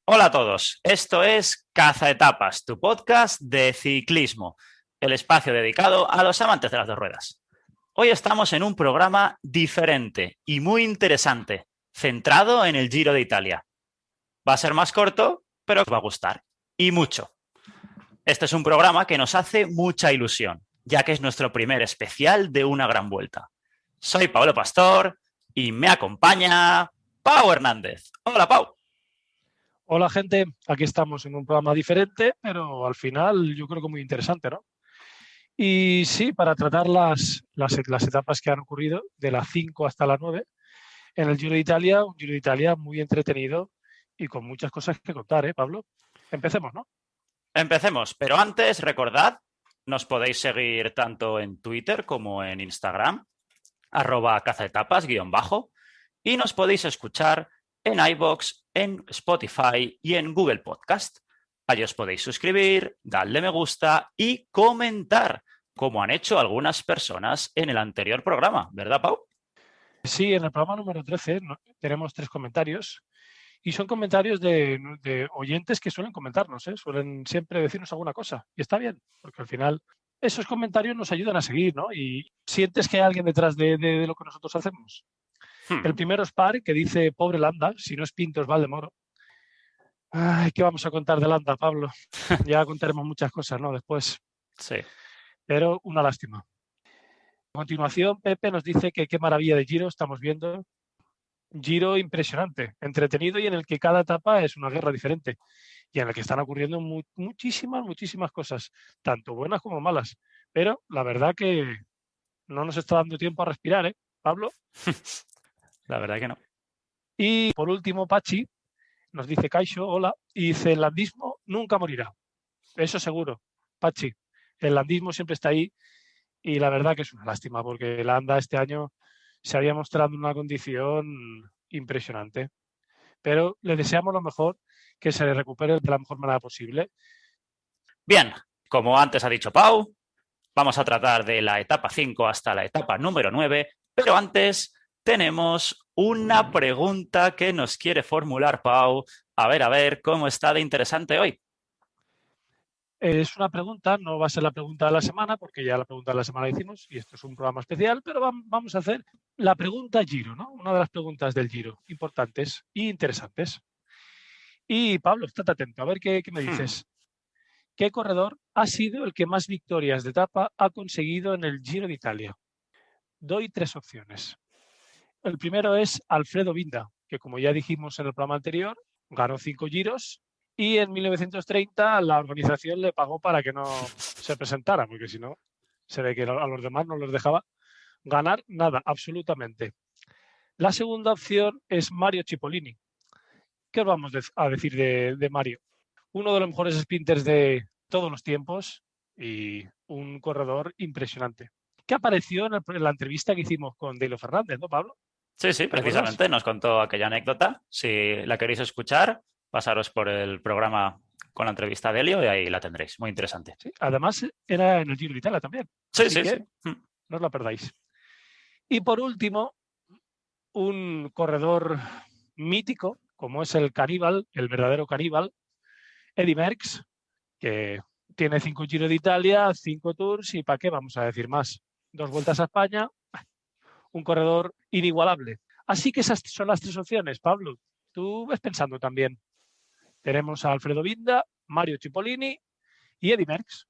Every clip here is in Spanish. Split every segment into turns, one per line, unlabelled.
Hola a todos, esto es Caza Etapas, tu podcast de ciclismo, el espacio dedicado a los amantes de las dos ruedas. Hoy estamos en un programa diferente y muy interesante, centrado en el Giro de Italia. Va a ser más corto, pero os va a gustar, y mucho. Este es un programa que nos hace mucha ilusión, ya que es nuestro primer especial de una gran vuelta. Soy Pablo Pastor y me acompaña Pau Hernández. Hola, Pau.
Hola gente, aquí estamos en un programa diferente, pero al final yo creo que muy interesante, ¿no? Y sí, para tratar las etapas que han ocurrido, de las 5 hasta las 9 en el Giro de Italia, un Giro de Italia muy entretenido y con muchas cosas que contar, ¿eh, Pablo? Empecemos, ¿no?
Empecemos, pero antes recordad, nos podéis seguir tanto en Twitter como en Instagram, @cazaetapas_ y nos podéis escuchar en iVoox, en Spotify y en Google Podcast. Allí os podéis suscribir, darle me gusta y comentar, como han hecho algunas personas en el anterior programa, ¿verdad, Pau?
Sí, en el programa número 13 tenemos 3 comentarios y son comentarios de oyentes que suelen comentarnos, ¿eh? Suelen siempre decirnos alguna cosa y está bien, porque al final esos comentarios nos ayudan a seguir, ¿no? Y sientes que hay alguien detrás de lo que nosotros hacemos. El
Hmm.
primero es Par, que dice, pobre Landa, si no es Pinto es Valdemoro. Ay, ¿qué vamos a contar de Landa, Pablo? Ya contaremos muchas cosas, ¿no? Después,
Sí.
pero una lástima. A continuación, Pepe nos dice que qué maravilla de Giro estamos viendo. Giro impresionante, entretenido y en el que cada etapa es una guerra diferente y en el que están ocurriendo muchísimas cosas, tanto buenas como malas. Pero la verdad que no nos está dando tiempo a respirar, ¿eh, Pablo?
La verdad que no.
Y por último, Pachi nos dice Caixo, hola, y dice, el landismo nunca morirá. Eso seguro, Pachi. El landismo siempre está ahí y la verdad que es una lástima porque el Landa este año se había mostrado en una condición impresionante. Pero le deseamos lo mejor, que se le recupere de la mejor manera posible.
Bien, como antes ha dicho Pau, vamos a tratar de la etapa 5 hasta la etapa número 9, pero antes tenemos una pregunta que nos quiere formular Pau. A ver, ¿cómo está de interesante hoy?
Es una pregunta, no va a ser la pregunta de la semana, porque ya la pregunta de la semana la hicimos y esto es un programa especial, pero vamos a hacer la pregunta Giro, ¿no? Una de las preguntas del Giro, importantes e interesantes. Y Pablo, estate atento, a ver qué me
Hmm.
dices. ¿Qué corredor ha sido el que más victorias de etapa ha conseguido en el Giro de Italia? Doy 3 opciones. El primero es Alfredo Binda, que como ya dijimos en el programa anterior, ganó 5 giros y en 1930 la organización le pagó para que no se presentara, porque si no, se ve que a los demás no les dejaba ganar nada, absolutamente. La segunda opción es Mario Cipollini. ¿Qué os vamos a decir de Mario? Uno de los mejores sprinters de todos los tiempos y un corredor impresionante. ¿Qué apareció en la entrevista que hicimos con Dilo Fernández, ¿no, Pablo?
Sí, sí,
¿Recuerdas?
precisamente nos contó aquella anécdota. Si la queréis escuchar, pasaros por el programa con la entrevista de Helio y ahí la tendréis. Muy interesante.
Sí, además era en el Giro de Italia también,
Sí,
así
sí, sí.
que no os la perdáis. Y por último, un corredor mítico, como es el caníbal, el verdadero caníbal, Eddy Merckx, que tiene 5 Giro de Italia, 5 Tours y ¿para qué vamos a decir más? 2 vueltas a España, un corredor inigualable. Así que esas son las 3 opciones, Pablo. Tú ves pensando también. Tenemos a Alfredo Binda, Mario Cipollini y Eddy Merckx.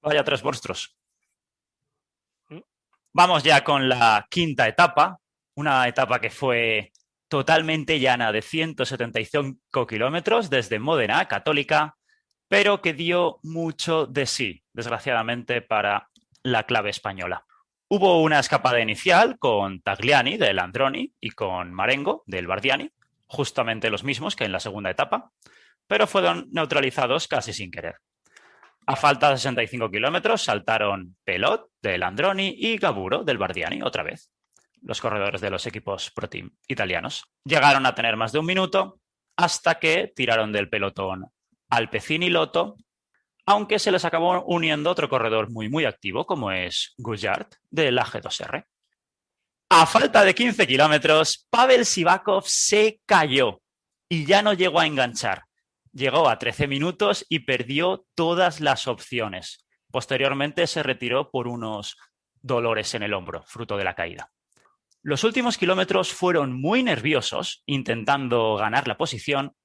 Vaya tres monstruos.
¿Mm?
Vamos ya con la quinta etapa, una etapa que fue totalmente llana de 175 kilómetros desde Módena a Católica, pero que dio mucho de sí, desgraciadamente, para la clave española. Hubo una escapada inicial con Tagliani del Androni y con Marengo del Bardiani, justamente los mismos que en la segunda etapa, pero fueron neutralizados casi sin querer. A falta de 65 kilómetros saltaron Pelot del Androni y Gaburo del Bardiani otra vez, los corredores de los equipos Pro Team italianos. Llegaron a tener más de un minuto hasta que tiraron del pelotón Alpecin y Lotto, aunque se les acabó uniendo otro corredor muy activo como es Gujard del AG2R. A falta de 15 kilómetros, Pavel Sivakov se cayó y ya no llegó a enganchar. Llegó a 13 minutos y perdió todas las opciones. Posteriormente se retiró por unos dolores en el hombro, fruto de la caída. Los últimos kilómetros fueron muy nerviosos, intentando ganar la posición,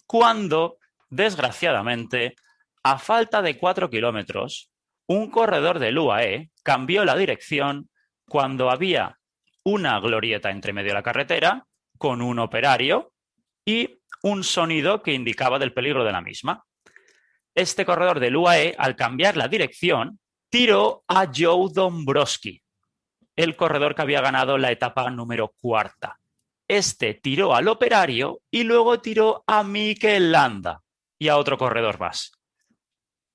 cuando, desgraciadamente, a falta de 4 kilómetros, un corredor del UAE cambió la dirección cuando había una glorieta entre medio de la carretera con un operario y un sonido que indicaba del peligro de la misma. Este corredor del UAE, al cambiar la dirección, tiró a Joe Dombrowski, el corredor que había ganado la etapa número 4. Este tiró al operario y luego tiró a Mikel Landa y a otro corredor más.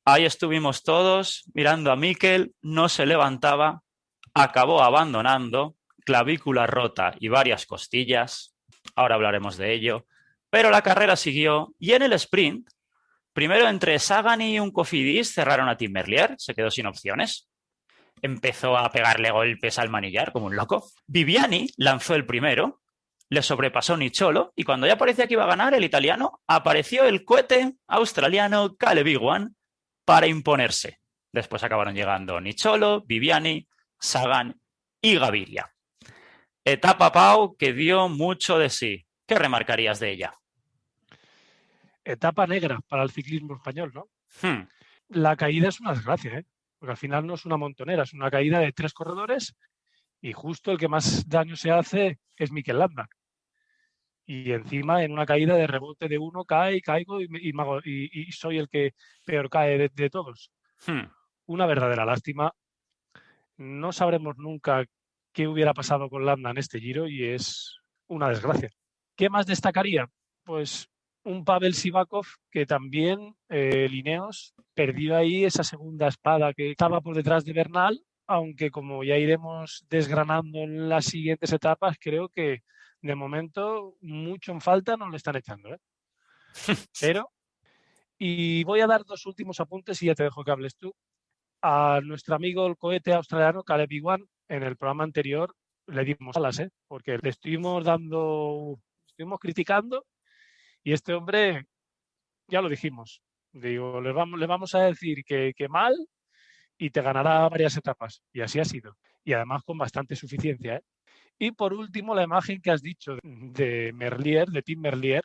Ahí estuvimos todos mirando a Mikel, no se levantaba, acabó abandonando, clavícula rota y varias costillas. Ahora hablaremos de ello. Pero la carrera siguió y en el sprint, primero entre Sagan y un Cofidis cerraron a Tim Merlier, se quedó sin opciones. Empezó a pegarle golpes al manillar como un loco. Viviani lanzó el primero, le sobrepasó Nicolo y cuando ya parecía que iba a ganar el italiano, apareció el cohete australiano Caleb Ewan para imponerse. Después acabaron llegando Nicolo, Viviani, Sagan y Gaviria. Etapa, Pau, que dio mucho de sí. ¿Qué remarcarías de ella?
Etapa negra para el ciclismo español, ¿no? La caída es una desgracia, ¿eh? Porque al final no es una montonera, es una caída de 3 corredores y justo el que más daño se hace es Mikel Landa. Y encima en una caída de rebote de uno caigo y soy el que peor cae de todos. Una verdadera lástima. No sabremos nunca qué hubiera pasado con Landa en este Giro y es una desgracia. ¿Qué más destacaría? Pues un Pavel Sivakov que también, Lineos, perdió ahí esa segunda espada que estaba por detrás de Bernal, aunque como ya iremos desgranando en las siguientes etapas, creo que de momento mucho en falta no le están echando, ¿eh? Pero, y voy a dar 2 últimos apuntes y ya te dejo que hables tú. A nuestro amigo el cohete australiano Caleb Ewan, en el programa anterior le dimos alas, porque le estuvimos criticando y este hombre, ya lo dijimos, digo, le vamos a decir que mal y te ganará varias etapas. Y así ha sido. Y además con bastante suficiencia, ¿eh? Y por último, la imagen que has dicho de Merlier, de Tim Merlier,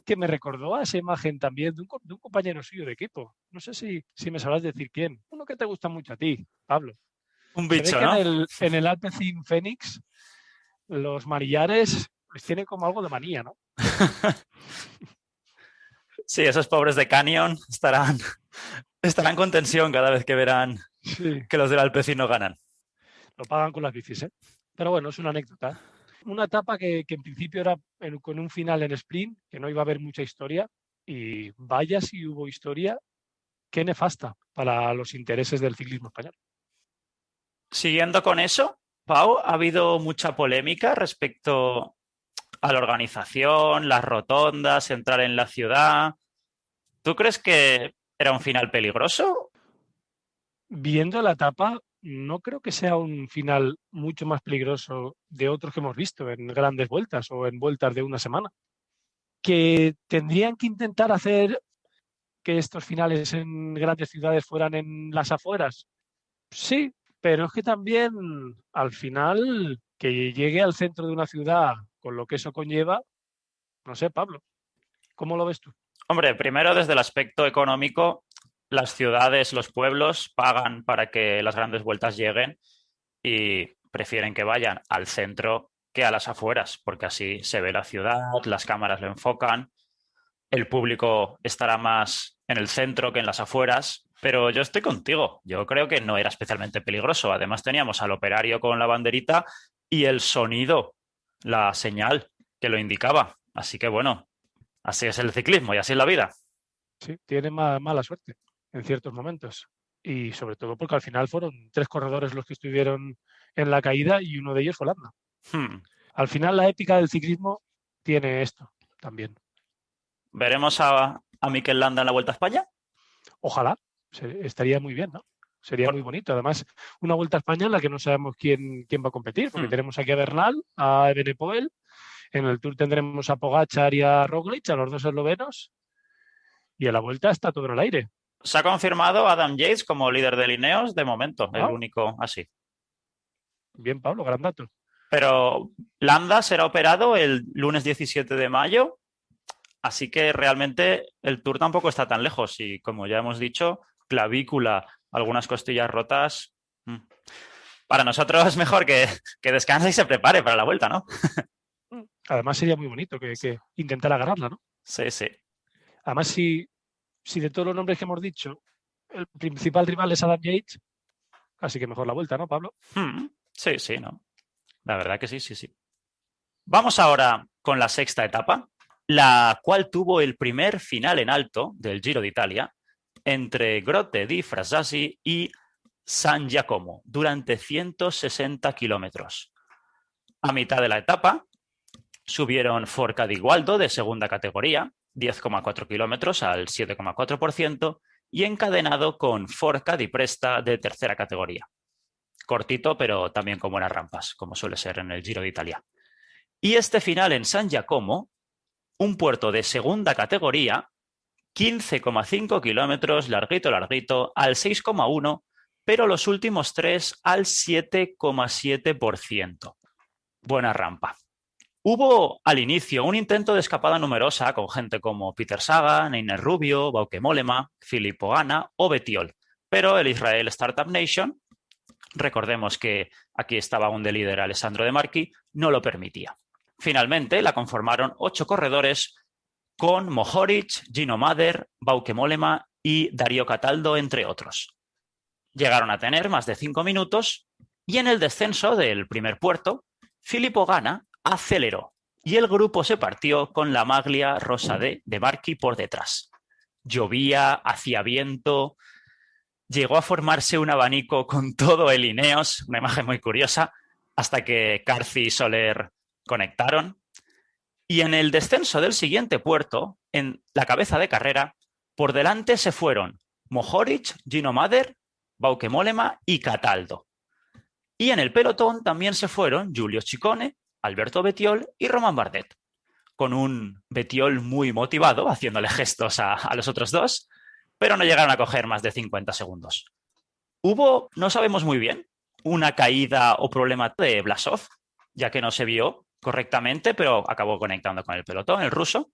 que me recordó a esa imagen también de un compañero suyo de equipo. No sé si me sabrás decir quién. Uno que te gusta mucho a ti, Pablo.
Un
Se ve
bicho,
que
¿no?
en el Alpecin Phoenix los manillares les tienen como algo de manía, ¿no?
Sí, esos pobres de Canyon estarán con tensión cada vez que verán
Sí.
que los del Alpecin no ganan.
Lo pagan con las bicis, ¿eh? Pero bueno, es una anécdota. Una etapa que en principio era con un final en sprint, que no iba a haber mucha historia, y vaya si hubo historia, qué nefasta para los intereses del ciclismo español.
Siguiendo con eso, Pau, ha habido mucha polémica respecto a la organización, las rotondas, entrar en la ciudad. ¿Tú crees que era un final peligroso?
Viendo la etapa, no creo que sea un final mucho más peligroso de otros que hemos visto en grandes vueltas o en vueltas de una semana. Que tendrían que intentar hacer que estos finales en grandes ciudades fueran en las afueras. Sí, pero es que también al final que llegue al centro de una ciudad con lo que eso conlleva, no sé, Pablo, ¿cómo lo ves tú?
Hombre, primero desde el aspecto económico, las ciudades, los pueblos pagan para que las grandes vueltas lleguen y prefieren que vayan al centro que a las afueras, porque así se ve la ciudad, las cámaras lo enfocan, el público estará más en el centro que en las afueras, pero yo estoy contigo, yo creo que no era especialmente peligroso. Además teníamos al operario con la banderita y el sonido, la señal que lo indicaba. Así que bueno, así es el ciclismo y así es la vida.
Sí, tiene mala suerte en ciertos momentos. Y sobre todo porque al final fueron 3 corredores los que estuvieron en la caída y uno de ellos fue Landa. Al final la épica del ciclismo tiene esto también.
¿Veremos a Mikel Landa en la Vuelta a España?
Ojalá, estaría muy bien, ¿no? Sería muy bonito. Además, una Vuelta a España en la que no sabemos quién va a competir, porque tenemos aquí a Bernal, a Evenepoel, En el Tour tendremos a Pogačar y a Roglic, a los dos eslovenos, y a la vuelta está todo en el aire.
Se ha confirmado Adam Yates como líder de Ineos de momento, el único así.
Bien, Pablo, gran dato.
Pero Landa será operado el lunes 17 de mayo, así que realmente el Tour tampoco está tan lejos y, como ya hemos dicho, clavícula, algunas costillas rotas. Para nosotros es mejor que descanse y se prepare para la vuelta, ¿no?
Además sería muy bonito que intentar agarrarla, ¿no?
Sí, sí.
Además, si de todos los nombres que hemos dicho, el principal rival es Adam Yates, así que mejor la vuelta, ¿no, Pablo?
Sí, sí, ¿no? La verdad que sí, sí, sí. Vamos ahora con la sexta etapa, la cual tuvo el primer final en alto del Giro de Italia entre Grotte di Frasasi y San Giacomo durante 160 kilómetros. A mitad de la etapa subieron Forca di Gualdo de segunda categoría, 10,4 kilómetros al 7,4%, y encadenado con Forca di Presta de tercera categoría. Cortito, pero también con buenas rampas, como suele ser en el Giro de Italia. Y este final en San Giacomo, un puerto de segunda categoría, 15,5 kilómetros, larguito, larguito, al 6,1, pero los últimos tres al 7,7%. Buena rampa. Hubo al inicio un intento de escapada numerosa con gente como Peter Sagan, Einer Rubio, Bauke Mollema, Filippo Ganna o Bettiol, pero el Israel Startup Nation, recordemos que aquí estaba aún de líder Alessandro De Marchi, no lo permitía. Finalmente la conformaron 8 corredores con Mohoric, Gino Mader, Bauke Mollema y Dario Cataldo, entre otros. Llegaron a tener más de 5 minutos y en el descenso del primer puerto, Filippo Ganna aceleró y el grupo se partió con la maglia rosa de Marchi por detrás. Llovía, hacía viento, llegó a formarse un abanico con todo el Ineos, una imagen muy curiosa, hasta que Carthy y Soler conectaron. Y en el descenso del siguiente puerto, en la cabeza de carrera, por delante se fueron Mohoric, Gino Mader, Bauke Mollema y Cataldo. Y en el pelotón también se fueron Giulio Ciccone, Alberto Bettiol y Romain Bardet, con un Bettiol muy motivado, haciéndole gestos a los otros dos, pero no llegaron a coger más de 50 segundos. Hubo, no sabemos muy bien, una caída o problema de Blasov, ya que no se vio correctamente, pero acabó conectando con el pelotón, el ruso.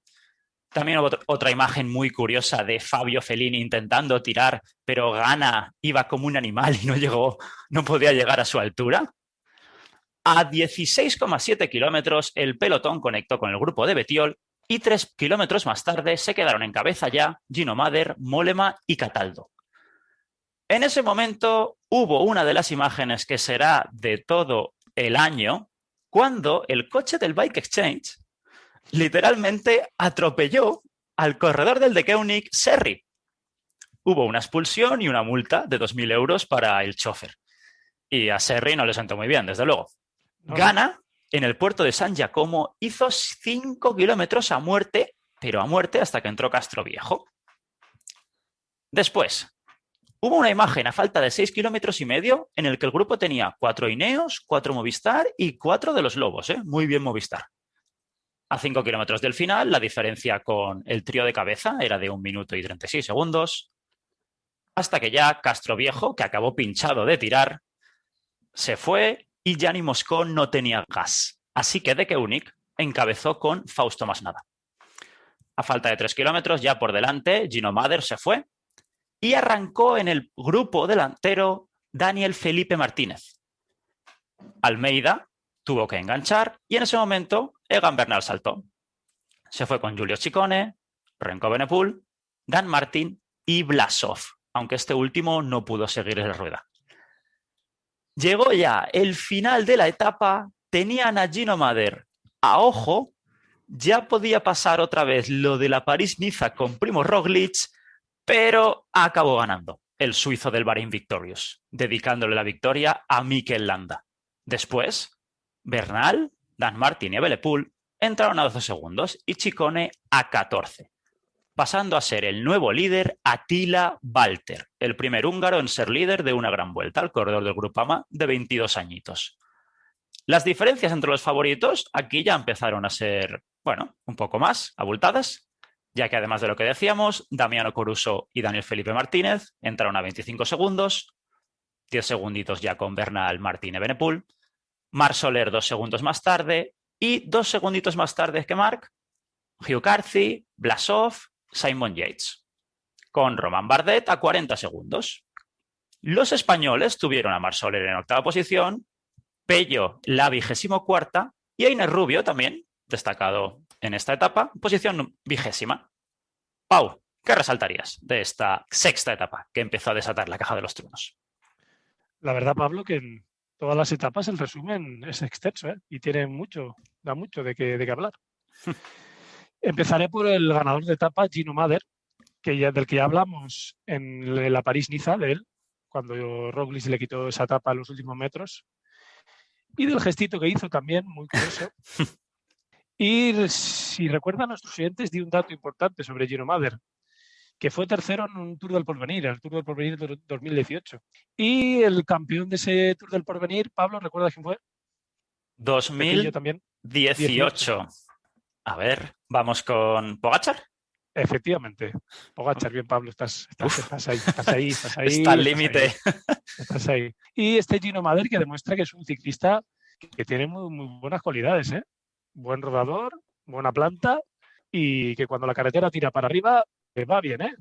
También hubo otra imagen muy curiosa de Fabio Fellini intentando tirar, pero Ganna iba como un animal y no podía llegar a su altura. A 16,7 kilómetros el pelotón conectó con el grupo de Bettiol y 3 kilómetros más tarde se quedaron en cabeza ya Gino Mader, Mollema y Cataldo. En ese momento hubo una de las imágenes que será de todo el año, cuando el coche del Bike Exchange literalmente atropelló al corredor del De Koenig, Serri. Hubo una expulsión y una multa de 2.000 euros para el chofer. Y a Serri no le sentó muy bien, desde luego. Ganna, en el puerto de San Giacomo, hizo 5 kilómetros a muerte, pero a muerte hasta que entró Castroviejo. Después, hubo una imagen a falta de 6,5 kilómetros en el que el grupo tenía 4 Ineos, 4 Movistar y 4 de los Lobos. Muy bien Movistar. A 5 kilómetros del final, la diferencia con el trío de cabeza era de 1 minuto y 36 segundos, hasta que ya Castroviejo, que acabó pinchado de tirar, se fue y Gianni Moscon no tenía gas. Así que De Koenig encabezó con Fausto Masnada. A falta de 3 kilómetros, ya por delante, Gino Mader se fue y arrancó en el grupo delantero Daniel Felipe Martínez. Almeida tuvo que enganchar y en ese momento Egan Bernal saltó. Se fue con Giulio Ciccone, Renko Evenepoel, Dan Martin y Blasov, aunque este último no pudo seguir en la rueda. Llegó ya el final de la etapa, tenían a Gino Mader a ojo, ya podía pasar otra vez lo de la París-Niza con Primo Roglic, pero acabó ganando el suizo del Bahrein Victorious, dedicándole la victoria a Mikel Landa. Después, Bernal, Dan Martin y Evenepoel entraron a 12 segundos y Ciccone a 14, pasando a ser el nuevo líder Attila Valter, el primer húngaro en ser líder de una gran vuelta, al corredor del Groupama de 22 añitos. Las diferencias entre los favoritos aquí ya empezaron a ser, bueno, un poco más abultadas, ya que además de lo que decíamos, Damiano Caruso y Daniel Felipe Martínez entraron a 25 segundos, 10 segunditos ya con Bernal, Martín y Benepul, Marc Soler 2 segundos más tarde y 2 segunditos más tarde que Marc, Hugh Carthy, Blasov, Simon Yates, con Romain Bardet a 40 segundos. Los españoles tuvieron a Marc Soler en octava posición, Pello la 24ª y Einer Rubio también, destacado en esta etapa, posición 20ª. Pau, ¿qué resaltarías de esta sexta etapa que empezó a desatar la caja de los truenos?
La verdad, Pablo, que en todas las etapas el resumen es extenso, ¿eh? Y tiene mucho, da mucho de qué hablar. Empezaré por el ganador de etapa, Gino Mader, del que ya hablamos en la París-Niza, de él, cuando Roglic le quitó esa etapa en los últimos metros. Y del gestito que hizo también, muy curioso. Y si recuerdan a nuestros oyentes, di un dato importante sobre Gino Mader, que fue tercero en un Tour del Porvenir, el Tour del Porvenir 2018. Y el campeón de ese Tour del Porvenir, Pablo, ¿recuerdas quién fue? Pepillo también.
2018. A ver, vamos con Pogačar.
Efectivamente. Pogačar, bien, Pablo, estás ahí.
Está al límite.
Estás ahí. Y este Gino Mader que demuestra que es un ciclista que tiene muy, muy buenas cualidades, ¿eh? Buen rodador, buena planta y que cuando la carretera tira para arriba va bien, ¿eh?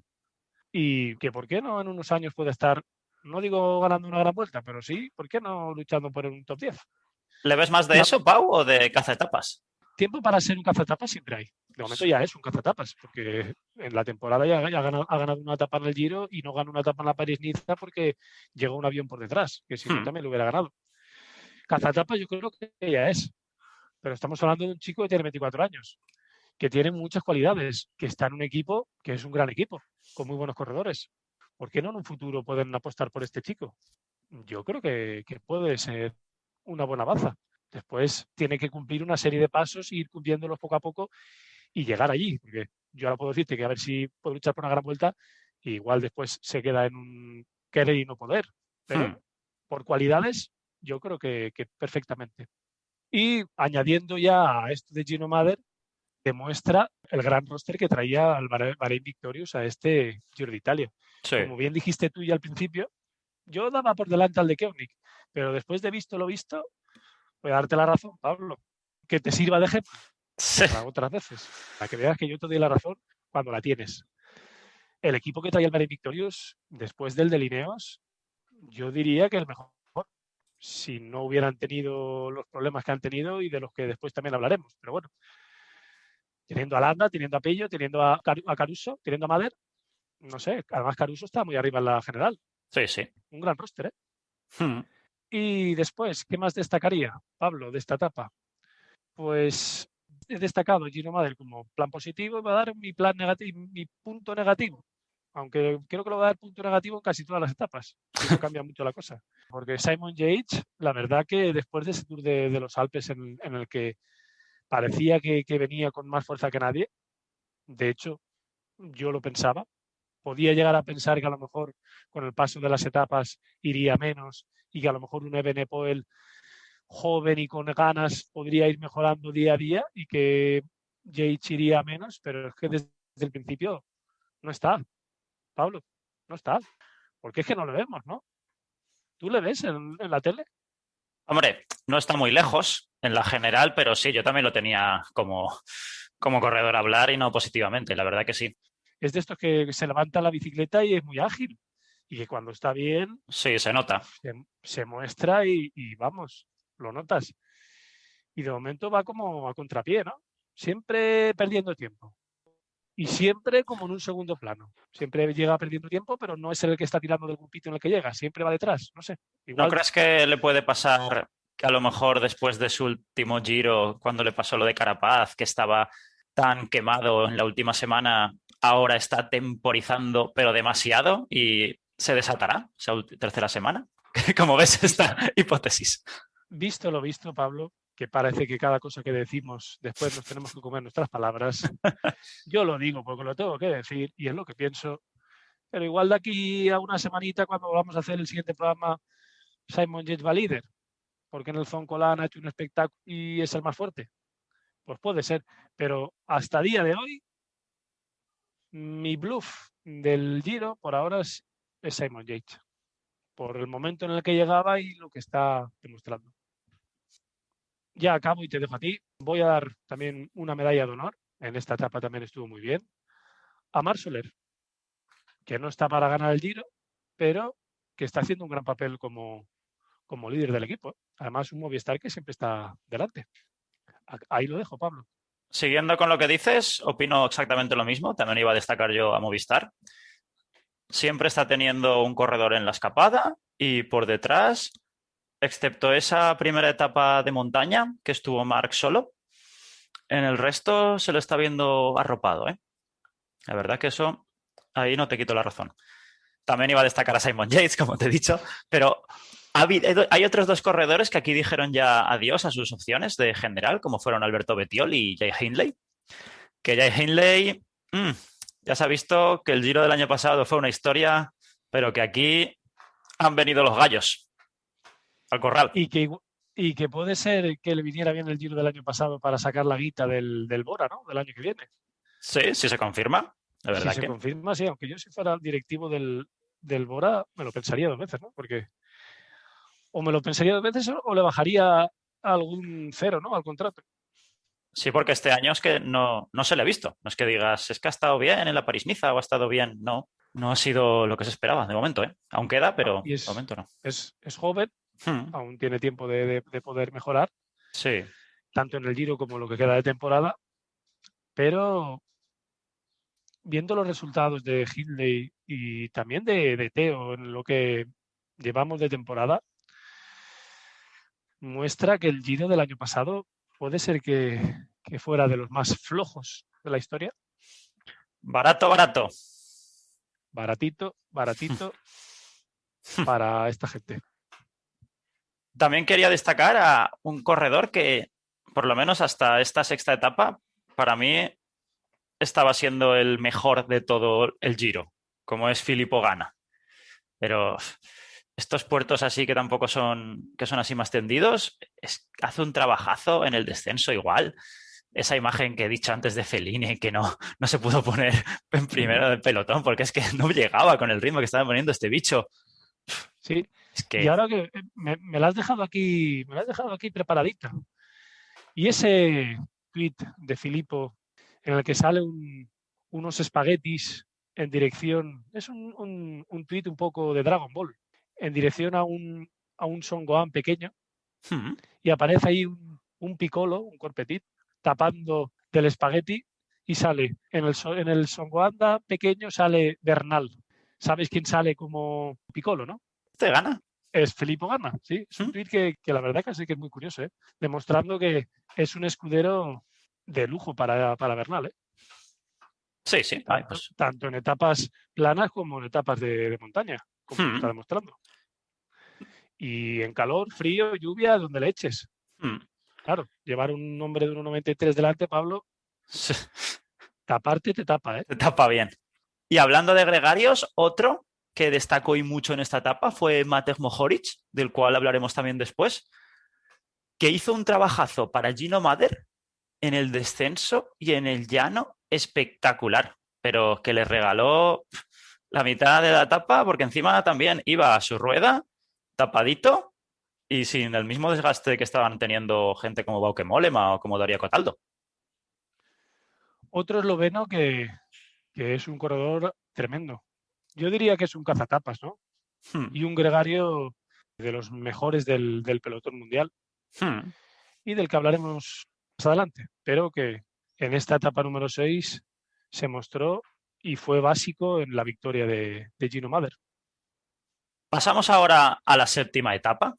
Y que por qué no en unos años puede estar, no digo ganando una gran vuelta, pero sí, ¿por qué no luchando por un top 10?
¿Le ves más de eso, Pau, o de cazatapas?
Tiempo para ser un cazatapas siempre hay. De momento ya es un cazatapas, porque en la temporada ya ha ganado una etapa en el Giro y no ganó una etapa en la París-Niza porque llegó un avión por detrás, que si no también lo hubiera ganado. Cazatapas yo creo que ya es, pero estamos hablando de un chico que tiene 24 años, que tiene muchas cualidades, que está en un equipo que es un gran equipo, con muy buenos corredores. ¿Por qué no en un futuro pueden apostar por este chico? Yo creo que puede ser una buena baza. Después tiene que cumplir una serie de pasos, ir cumpliéndolos poco a poco y llegar allí. Porque yo ahora puedo decirte que a ver si puedo luchar por una gran vuelta, y igual después se queda en un querer y no poder. Pero por cualidades, yo creo que perfectamente. Y añadiendo ya a esto de Gino Mader, demuestra el gran roster que traía al Bahrein Victorious a este Giro de Italia.
Sí.
Como bien dijiste tú ya al principio, yo daba por delante al de Koenig, pero después de visto lo visto, voy a darte la razón, Pablo, que te sirva de ejemplo para otras veces, para que veas que yo te doy la razón cuando la tienes. El equipo que traía el Bahrein Victorious, después del de Lineos, yo diría que el mejor, si no hubieran tenido los problemas que han tenido y de los que después también hablaremos. Pero bueno, teniendo a Landa, teniendo a Pello, teniendo a Caruso, teniendo a Mader, no sé, además Caruso está muy arriba en la general.
Sí, sí.
Un gran roster, ¿eh? Y después, ¿qué más destacaría, Pablo, de esta etapa? Pues he destacado Gino Mader como plan positivo y voy a dar mi plan negativo, mi punto negativo. Aunque creo que lo voy a dar punto negativo en casi todas las etapas. Eso cambia mucho la cosa. Porque Simon Yates, la verdad que después de ese Tour de los Alpes en el que parecía que venía con más fuerza que nadie, de hecho, yo lo pensaba, podía llegar a pensar que a lo mejor con el paso de las etapas iría menos y que a lo mejor un Evenepoel joven y con ganas podría ir mejorando día a día y que Yates iría menos, pero es que desde el principio no está, Pablo, no está. Porque es que no lo vemos, ¿no? ¿Tú le ves en la tele?
Hombre, no está muy lejos en la general, pero sí, yo también lo tenía como corredor a hablar y no positivamente, la verdad que sí.
Es de estos que se levanta la bicicleta y es muy ágil. Y que cuando está bien,
Sí, se nota.
se muestra y vamos, lo notas. Y de momento va como a contrapié, ¿no? Siempre perdiendo tiempo. Y siempre como en un segundo plano. Siempre llega perdiendo tiempo, pero no es el que está tirando del grupito en el que llega. Siempre va detrás, no sé.
¿No
Igual.
crees que le puede pasar que a lo mejor después de su último Giro, cuando le pasó lo de Carapaz, que estaba tan quemado en la última semana, ahora está temporizando, pero demasiado y se desatará esa tercera semana? ¿Cómo ves esta hipótesis?
Visto lo visto, Pablo, que parece que cada cosa que decimos después nos tenemos que comer nuestras palabras. Yo lo digo porque lo tengo que decir y es lo que pienso. Pero igual de aquí a una semanita, cuando vamos a hacer el siguiente programa, Simon Yates va líder. porque en el Zoncolan ha hecho un espectáculo y es el más fuerte. Pues puede ser, pero hasta día de hoy, mi bluff del Giro por ahora es Simon Yates, por el momento en el que llegaba y lo que está demostrando. Ya acabo y te dejo a ti. Voy a dar también una medalla de honor. En esta etapa también estuvo muy bien. A Marc Soler, que no está para ganar el Giro, pero que está haciendo un gran papel como líder del equipo. Además, un Movistar que siempre está delante. Ahí lo dejo, Pablo.
Siguiendo con lo que dices, opino exactamente lo mismo. También iba a destacar yo a Movistar. Siempre está teniendo un corredor en la escapada y por detrás, excepto esa primera etapa de montaña que estuvo Marc solo, en el resto se lo está viendo arropado, ¿eh? La verdad que eso, ahí no te quito la razón. También iba a destacar a Simon Yates, como te he dicho, pero hay otros dos corredores que aquí dijeron ya adiós a sus opciones de general, como fueron Alberto Bettiol y Jay Hindley. Que Jay Hindley, ya se ha visto que el Giro del año pasado fue una historia, pero que aquí han venido los gallos al corral.
Y que puede ser que le viniera bien el Giro del año pasado para sacar la guita del Bora, ¿no? Del año que viene.
Sí, sí se confirma. De verdad
si se
que
confirma, sí, aunque yo si fuera el directivo del Bora, me lo pensaría dos veces, ¿no? Porque o me lo pensaría dos veces o le bajaría algún cero, ¿no? Al contrato.
sí, porque este año es que no se le ha visto. No es que digas, es que ha estado bien en la París-Niza o ha estado bien. No, no ha sido lo que se esperaba de momento, ¿eh? Aún queda, pero
Y
de momento no.
es joven,
Hmm,
aún tiene tiempo de poder mejorar,
sí.
tanto en el Giro como lo que queda de temporada, pero viendo los resultados de Hindley y también de Teo en lo que llevamos de temporada, muestra que el Giro del año pasado puede ser que fuera de los más flojos de la historia.
Barato, barato.
Baratito, baratito para esta gente.
También quería destacar a un corredor que, por lo menos hasta esta sexta etapa, para mí estaba siendo el mejor de todo el Giro, como es Filippo Ganna. Pero estos puertos así que son así más tendidos, hace un trabajazo en el descenso igual. Esa imagen que he dicho antes de Fellini, que no se pudo poner en primero del pelotón, porque es que no llegaba con el ritmo que estaba poniendo este bicho.
Sí,
Es
y
que,
ahora que me la has dejado aquí, preparadita. Y ese tweet de Filippo en el que sale unos espaguetis en dirección, es un tweet un poco de Dragon Ball, en dirección a un Son Gohan pequeño,
hmm,
y aparece ahí un Piccolo, un Corpetit, tapando del espagueti y sale en el Son Gohan pequeño sale Bernal. ¿Sabes quién sale como Piccolo, no?
te gana.
Es Filippo Ganna, sí. Es un
Hmm,
tuit que la verdad que sí que es muy curioso, ¿eh? Demostrando que es un escudero de lujo para Bernal, ¿eh?
sí, sí. Ay, pues,
Tanto en etapas planas como en etapas de montaña, como lo está
hmm,
demostrando. Y en calor, frío, lluvia, donde le eches.
hmm.
Claro, llevar un hombre de 1,93 delante, Pablo, taparte te tapa, ¿eh?
Se tapa bien. Y hablando de gregarios, otro que destacó y mucho en esta etapa fue Matej Mohoric, del cual hablaremos también después, que hizo un trabajazo para Gino Mader en el descenso y en el llano espectacular, pero que le regaló la mitad de la etapa porque encima también iba a su rueda tapadito y sin el mismo desgaste que estaban teniendo gente como Bauke Mollema o como Daria Cataldo.
Otro esloveno que es un corredor tremendo. Yo diría que es un cazatapas, ¿no?
Hmm,
Y un gregario de los mejores del pelotón mundial
hmm.
y del que hablaremos más adelante, pero que en esta etapa número 6 se mostró y fue básico en la victoria de Gino Mader.
Pasamos ahora a la séptima etapa,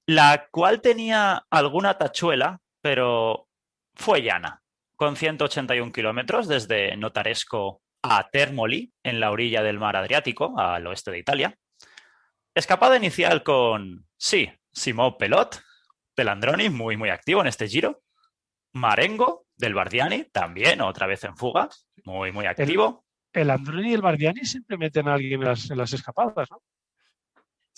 la cual tenía alguna tachuela, pero fue llana, con 181 kilómetros desde Notaresco a Termoli, en la orilla del mar Adriático, al oeste de Italia. Escapada inicial con, sí, Simó Pelot, del Androni, muy, muy activo en este giro. Marengo, del Bardiani, también otra vez en fuga, muy, muy
El,
activo.
el Androni y el Bardiani siempre meten a alguien en las escapadas, ¿no?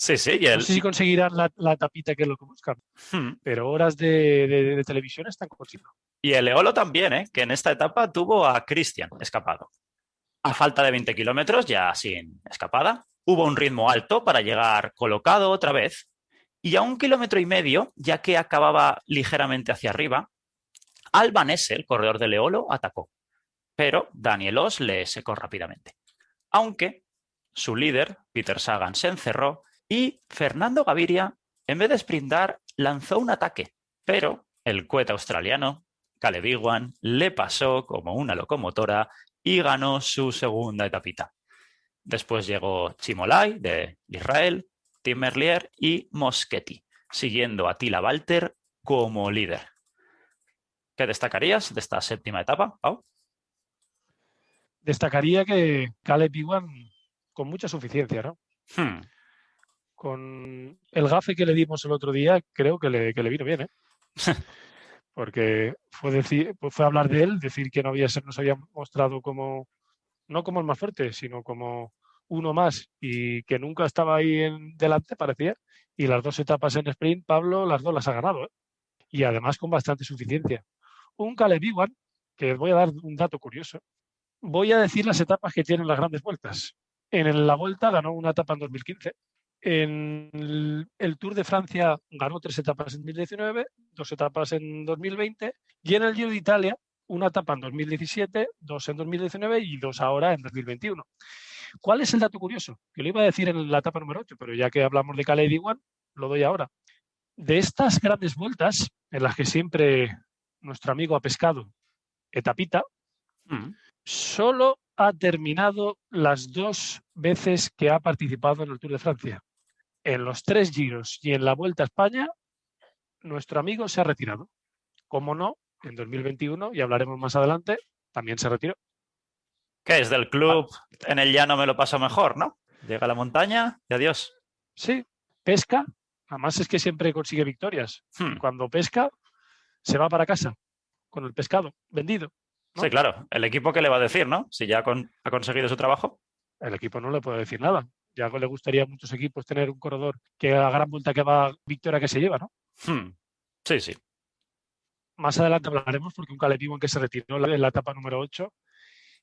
Sí, sí,
No sé si conseguirán la tapita que es lo que buscan,
Hmm.
pero horas de televisión están consiguiendo.
Y el Eolo también, ¿eh? Que en esta etapa tuvo a Christian escapado. A falta de 20 kilómetros, ya sin escapada, hubo un ritmo alto para llegar colocado otra vez. Y a 1,5 kilómetros, ya que acababa ligeramente hacia arriba, Alban Esse, el corredor del Eolo, atacó. Pero Daniel Oss le secó rápidamente. Aunque su líder, Peter Sagan, se encerró y Fernando Gaviria, en vez de sprintar, lanzó un ataque. Pero el cohete australiano, Caleb Ewan, le pasó como una locomotora y ganó su segunda etapita. Después llegó Chimolai, de Israel, Tim Merlier y Moschetti, siguiendo a Tila Walter como líder. ¿Qué destacarías de esta séptima etapa, Pau?
Destacaría que Caleb Ewan con mucha suficiencia, ¿no?
Hmm.
Con el gafe que le dimos el otro día, creo que le vino bien, ¿eh? Porque fue hablar de él, decir que nos había mostrado como, no como el más fuerte, sino como uno más y que nunca estaba ahí en delante, parecía. Y las dos etapas en sprint, Pablo, las dos las ha ganado, ¿eh? Y además con bastante suficiencia. Un Caleb Ewan, que os voy a dar un dato curioso. Voy a decir las etapas que tienen las grandes vueltas. En la Vuelta ganó una etapa en 2015. En el Tour de Francia ganó 3 etapas en 2019, 2 etapas en 2020 y en el Giro de Italia una etapa en 2017, 2 en 2019 y 2 ahora en 2021. ¿Cuál es el dato curioso? Que lo iba a decir en la etapa número 8, pero ya que hablamos de Caleb Ewan, lo doy ahora. De estas grandes vueltas, en las que siempre nuestro amigo ha pescado etapita,
Hmm.
solo ha terminado las 2 veces que ha participado en el Tour de Francia. En los 3 giros y en la Vuelta a España, nuestro amigo se ha retirado. Como no, en 2021, y hablaremos más adelante, también se retiró.
¿Qué es del
Ah,
club? En el llano me lo paso mejor, ¿no? Llega a la montaña y adiós.
sí, pesca, además es que siempre consigue victorias. Y
Hmm.
cuando pesca, se va para casa con el pescado vendido,
Sí,
¿no?
claro. ¿El equipo qué le va a decir, no? Si ya ha conseguido su trabajo.
El equipo no le puede decir nada. Ya le gustaría a muchos equipos tener un corredor que a gran vuelta que va, victoria que se lleva, ¿no?
Hmm. Sí, sí.
Más adelante hablaremos porque un Caleb Ewan que se retiró en la etapa número 8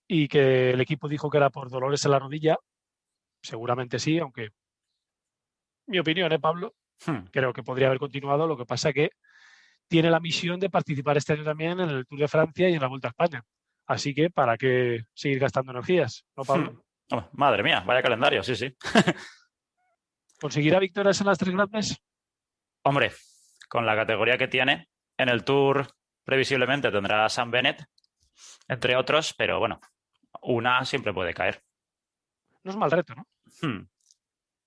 y que el equipo dijo que era por dolores en la rodilla. Seguramente sí, aunque mi opinión, Pablo,
Hmm.
creo que podría haber continuado. Lo que pasa que tiene la misión de participar este año también en el Tour de Francia y en la Vuelta a España. Así que, ¿para qué seguir gastando energías? ¿No,
Hmm.
Pablo?
Oh, madre mía, vaya calendario, sí, sí.
¿Conseguirá victorias en las 3 grandes?
Hombre, con la categoría que tiene, en el Tour previsiblemente tendrá a Sam Bennett, entre otros, pero bueno, una siempre puede caer.
No es mal reto, ¿no?
Hmm.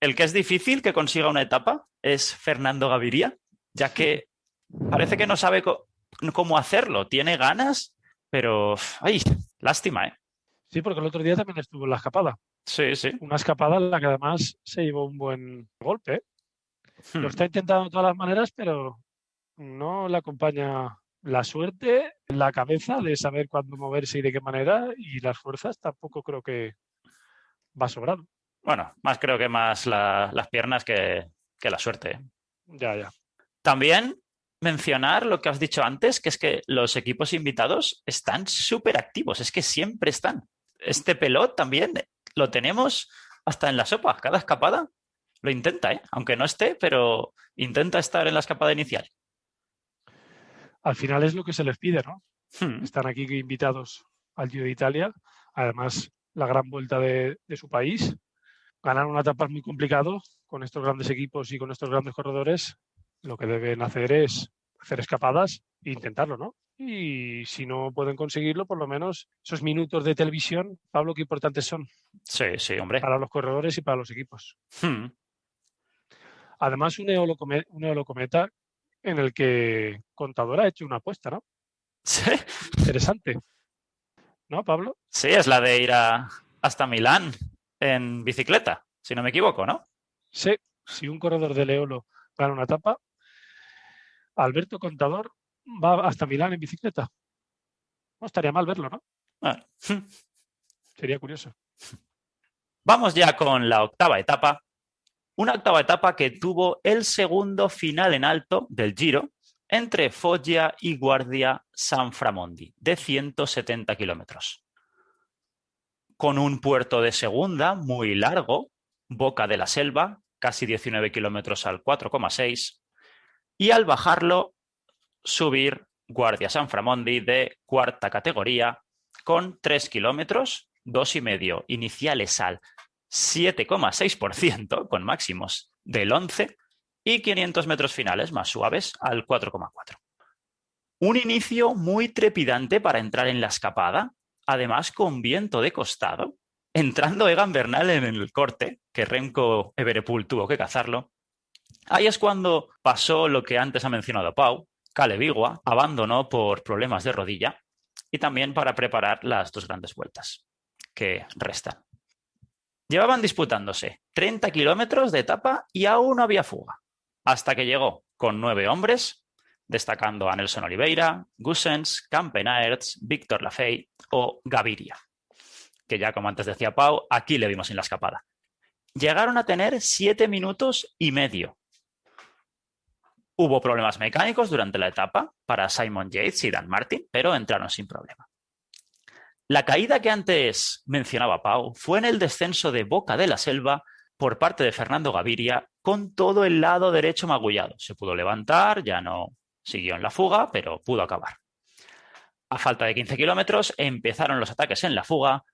El que es difícil que consiga una etapa es Fernando Gaviria, ya que parece que no sabe cómo hacerlo. Tiene ganas, pero... ¡Ay! Lástima, ¿eh?
Sí, porque el otro día también estuvo en la escapada.
Sí, sí.
Una escapada en la que además se llevó un buen golpe, ¿eh? Lo
Hmm.
está intentando de todas las maneras, pero no le acompaña la suerte, la cabeza de saber cuándo moverse y de qué manera, y las fuerzas tampoco creo que va sobrando.
Bueno, más creo que más las piernas que la suerte, ¿eh?
Ya, ya.
También mencionar lo que has dicho antes, que es que los equipos invitados están súper activos, es que siempre están. Este pelot también lo tenemos hasta en la sopa, cada escapada lo intenta, ¿eh? Aunque no esté, pero intenta estar en la escapada inicial.
Al final es lo que se les pide, ¿no?
Hmm.
Están aquí invitados al Giro de Italia, además la gran vuelta de su país. Ganar una etapa es muy complicado con estos grandes equipos y con estos grandes corredores. Lo que deben hacer es hacer escapadas e intentarlo, ¿no? Y si no pueden conseguirlo, por lo menos esos minutos de televisión, Pablo, qué importantes son
Sí, sí, hombre.
para los corredores y para los equipos.
Hmm.
Además, un Eolocometa en el que Contador ha hecho una apuesta, ¿no?
Sí,
Interesante, ¿no, Pablo?
sí, es la de ir hasta Milán en bicicleta, si no me equivoco, ¿no?
Sí, si un corredor de Eolo gana una etapa, Alberto Contador va hasta Milán en bicicleta. No estaría mal verlo, ¿no?
Ah.
Sería curioso.
Vamos ya con la octava etapa, Una octava etapa que tuvo el segundo final en alto del Giro entre Foggia y Guardia Sanframondi, de 170 kilómetros. Con un puerto de segunda muy largo, Boca de la Selva, casi 19 kilómetros al 4,6, y al bajarlo, subir Guardia Sanframondi de cuarta categoría con 3 kilómetros, 2,5 iniciales al 7,6%, con máximos del 11, y 500 metros finales más suaves al 4,4. Un inicio muy trepidante para entrar en la escapada, además con viento de costado, entrando Egan Bernal en el corte, que Remco Evenepoel tuvo que cazarlo. Ahí es cuando pasó lo que antes ha mencionado Pau. Caleb Ewan abandonó por problemas de rodilla y también para preparar las 2 grandes vueltas que restan. Llevaban disputándose 30 kilómetros de etapa y aún no había fuga, hasta que llegó con 9 hombres, destacando a Nelson Oliveira, Goossens, Campenaerts, Víctor Lafay o Gaviria, que ya como antes decía Pau, aquí le vimos en la escapada. Llegaron a tener 7 minutos y medio. Hubo problemas mecánicos durante la etapa para Simon Yates y Dan Martin, pero entraron sin problema. La caída que antes mencionaba Pau fue en el descenso de Boca de la Selva por parte de Fernando Gaviria con todo el lado derecho magullado. Se pudo levantar, ya no siguió en la fuga, pero pudo acabar. A falta de 15 kilómetros empezaron los ataques en la fuga,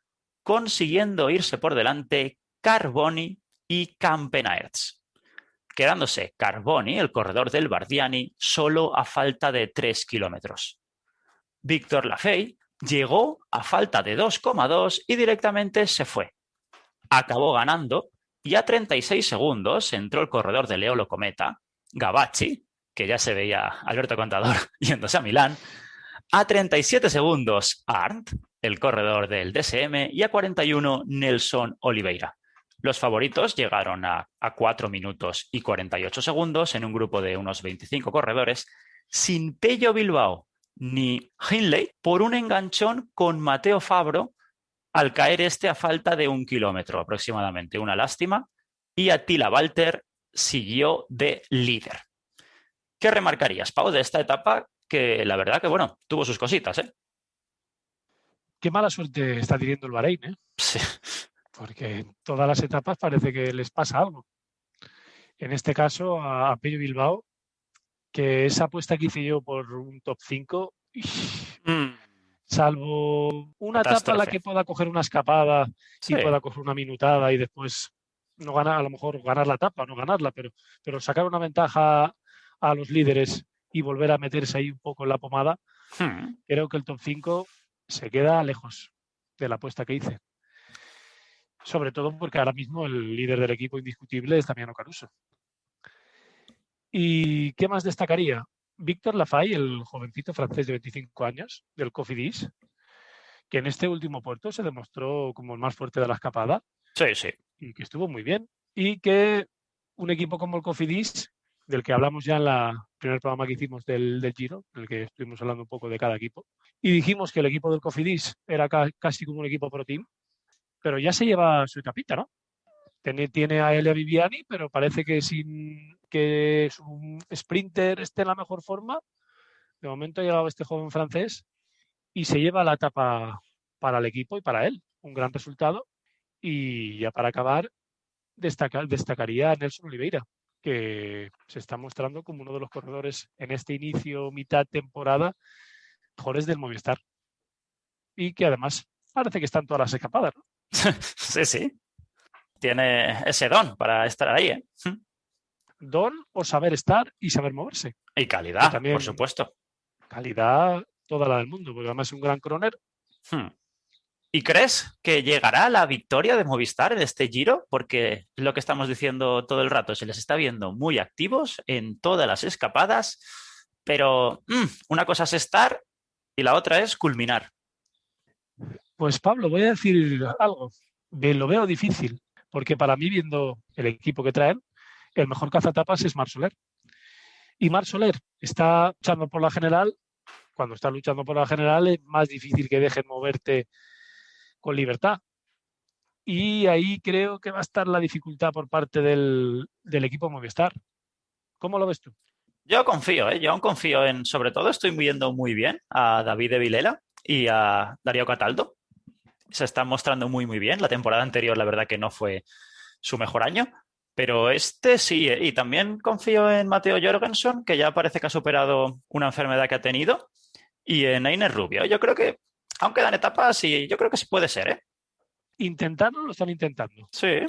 consiguiendo irse por delante Carboni y Campenaerts, quedándose Carboni, el corredor del Bardiani, solo a falta de 3 kilómetros. Víctor Lafay llegó a falta de 2,2 y directamente se fue. Acabó ganando y a 36 segundos entró el corredor de Leolo Cometa, Gavacci, que ya se veía Alberto Contador yéndose a Milán. A 37 segundos Arndt, el corredor del DSM, y a 41 Nelson Oliveira. Los favoritos llegaron a 4 minutos y 48 segundos en un grupo de unos 25 corredores, sin Pello Bilbao ni Hindley, por un enganchón con Mateo Fabro al caer a falta de 1 kilómetro aproximadamente. Una lástima. Y Attila Walter siguió de líder. ¿Qué remarcarías, Pau, de esta etapa? Que la verdad que, bueno, tuvo sus cositas, ¿eh?
Qué mala suerte está teniendo el Bahrein, ¿eh?
Sí.
Porque en todas las etapas parece que les pasa algo. En este caso, a Pello Bilbao, que esa apuesta que hice yo por un top 5, salvo una etapa en la que pueda coger una escapada y pueda coger una minutada y después no ganar, a lo mejor ganar la etapa, no ganarla, pero sacar una ventaja a los líderes y volver a meterse ahí un poco en la pomada, creo que el top 5 se queda lejos de la apuesta que hice. Sobre todo porque ahora mismo el líder del equipo indiscutible es Damiano Caruso. ¿Y qué más destacaría? Víctor Lafay, el jovencito francés de 25 años del Cofidis, que en este último puerto se demostró como el más fuerte de la escapada.
Sí, sí.
Y que estuvo muy bien. Y que un equipo como el Cofidis, del que hablamos ya en el primer programa que hicimos del Giro, en el que estuvimos hablando un poco de cada equipo, y dijimos que el equipo del Cofidis era casi como un equipo pro team, pero ya se lleva su etapita, ¿no? Tiene a Elia Viviani, pero parece que sin que su sprinter esté en la mejor forma. De momento ha llegado este joven francés y se lleva la etapa para el equipo y para él. Un gran resultado. Y ya para acabar, destacaría a Nelson Oliveira, que se está mostrando como uno de los corredores en este inicio, mitad temporada, mejores del Movistar. Y que además parece que están todas las escapadas, ¿no?
Sí, sí. Tiene ese don para estar ahí, ¿eh?
Don o saber estar y saber moverse.
Y calidad,
también,
por supuesto.
Calidad toda la del mundo, porque además es un gran croner.
¿Y crees que llegará la victoria de Movistar en este Giro? Porque es lo que estamos diciendo todo el rato, se les está viendo muy activos en todas las escapadas, pero una cosa es estar y la otra es culminar.
Pues Pablo, voy a decir algo. Lo veo difícil, porque para mí, viendo el equipo que traen, el mejor cazatapas es Marc Soler. Y Marc Soler está luchando por la general. Cuando está luchando por la general es más difícil que dejen moverte con libertad. Y ahí creo que va a estar la dificultad por parte del equipo Movistar. ¿Cómo lo ves tú?
Yo confío, ¿eh? Yo aún confío en, sobre todo, estoy viendo muy bien a David de Vilela y a Darío Cataldo. Se están mostrando muy, muy bien. La temporada anterior, la verdad que no fue su mejor año, pero este sí, ¿eh? Y también confío en Mateo Jorgensen, que ya parece que ha superado una enfermedad que ha tenido, y en Einer Rubio. Yo creo que, aún quedan etapas y yo creo que sí puede ser, ¿eh?
Intentarlo lo están intentando.
Sí.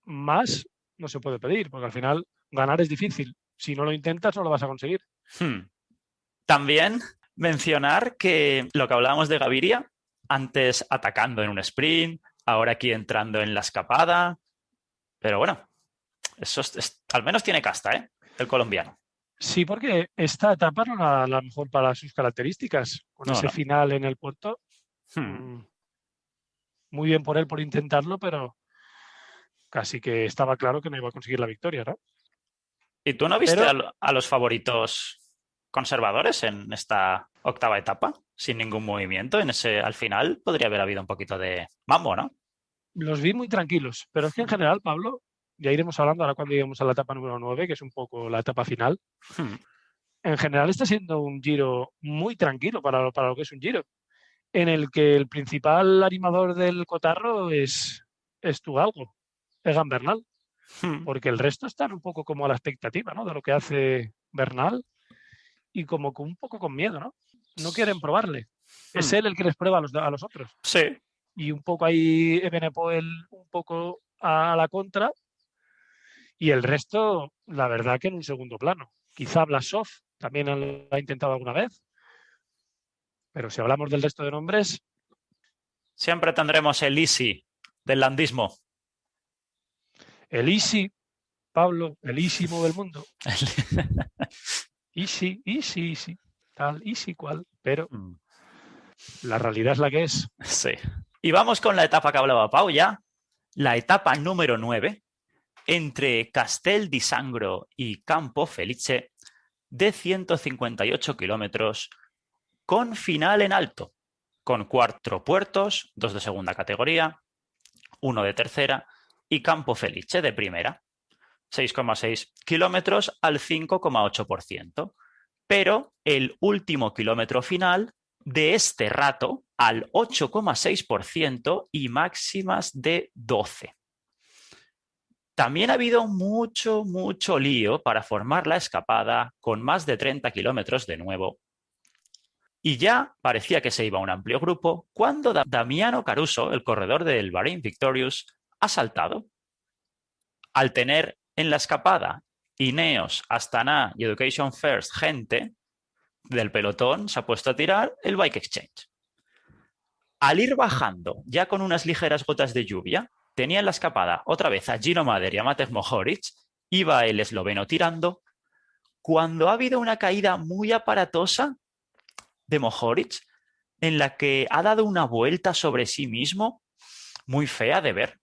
Más no se puede pedir, porque al final ganar es difícil. Si no lo intentas, no lo vas a conseguir.
Hmm. También mencionar que lo que hablábamos de Gaviria, antes atacando en un sprint, ahora aquí entrando en la escapada, pero bueno, eso al menos tiene casta, ¿eh? El colombiano.
Sí, porque esta etapa no era la mejor para sus características. Con
No,
ese
no.
final en el puerto,
Hmm.
mm, muy bien por él por intentarlo, pero casi que estaba claro que no iba a conseguir la victoria, ¿no?
¿Y tú no viste
Pero
a los favoritos conservadores en esta octava etapa? Sin ningún movimiento. En ese, al final podría haber habido un poquito de mambo, ¿no?
los vi muy tranquilos. Pero es que en general, Pablo, ya iremos hablando ahora cuando lleguemos a la etapa número 9, que es un poco la etapa final.
Hmm.
En general está siendo un giro muy tranquilo para lo que es un giro, en el que el principal animador del cotarro es tu galgo, Egan Bernal,
Hmm.
porque el resto están un poco como a la expectativa, ¿no? De lo que hace Bernal y como un poco con miedo, ¿no? No quieren probarle. Es
Hmm.
él el que les prueba a los otros.
Sí.
Y un poco ahí Evenepoel un poco a la contra y el resto, la verdad que en un segundo plano. Quizá Blasov también lo ha intentado alguna vez, pero si hablamos del resto de nombres,
Siempre tendremos el easy del landismo.
el Easy, Pablo, el Easy mueve el mundo. Easy, easy, easy, tal, easy cual, pero
Hmm.
la realidad es la que es.
Sí. Y vamos con la etapa que hablaba Pau ya, la etapa número 9, entre Castel di Sangro y Campo Felice, de 158 kilómetros, con final en alto, con 4 puertos, 2 de segunda categoría, 1 de tercera y Campo Felice de primera, 6,6 kilómetros al 5,8%. Pero el último kilómetro final de este rato al 8,6% y máximas de 12. También ha habido mucho, mucho lío para formar la escapada con más de 30 kilómetros de nuevo. Y ya parecía que se iba a un amplio grupo cuando Damiano Caruso, el corredor del Bahrain Victorious, ha saltado. Al tener en la escapada Ineos, Astana y Education First gente del pelotón, se ha puesto a tirar el Bike Exchange. Al ir bajando, ya con unas ligeras gotas de lluvia, tenía en la escapada otra vez a Gino Mader y a Matej Mohoric, iba el esloveno tirando, cuando ha habido una caída muy aparatosa de Mohoric, en la que ha dado una vuelta sobre sí mismo muy fea de ver.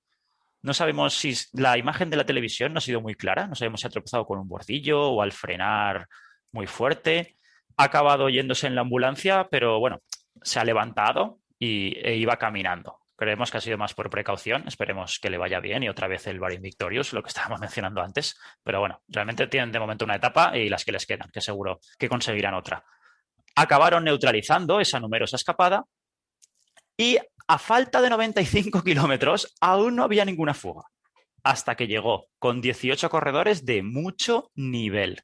No sabemos si la imagen de la televisión no ha sido muy clara, no sabemos si ha tropezado con un bordillo o al frenar muy fuerte. Ha acabado yéndose en la ambulancia, pero bueno, se ha levantado e iba caminando. Creemos que ha sido más por precaución, esperemos que le vaya bien y otra vez el Bahrain Victorious, lo que estábamos mencionando antes. Pero bueno, realmente tienen de momento una etapa y las que les quedan, que seguro que conseguirán otra. Acabaron neutralizando esa numerosa escapada y a falta de 95 kilómetros aún no había ninguna fuga, hasta que llegó con 18 corredores de mucho nivel.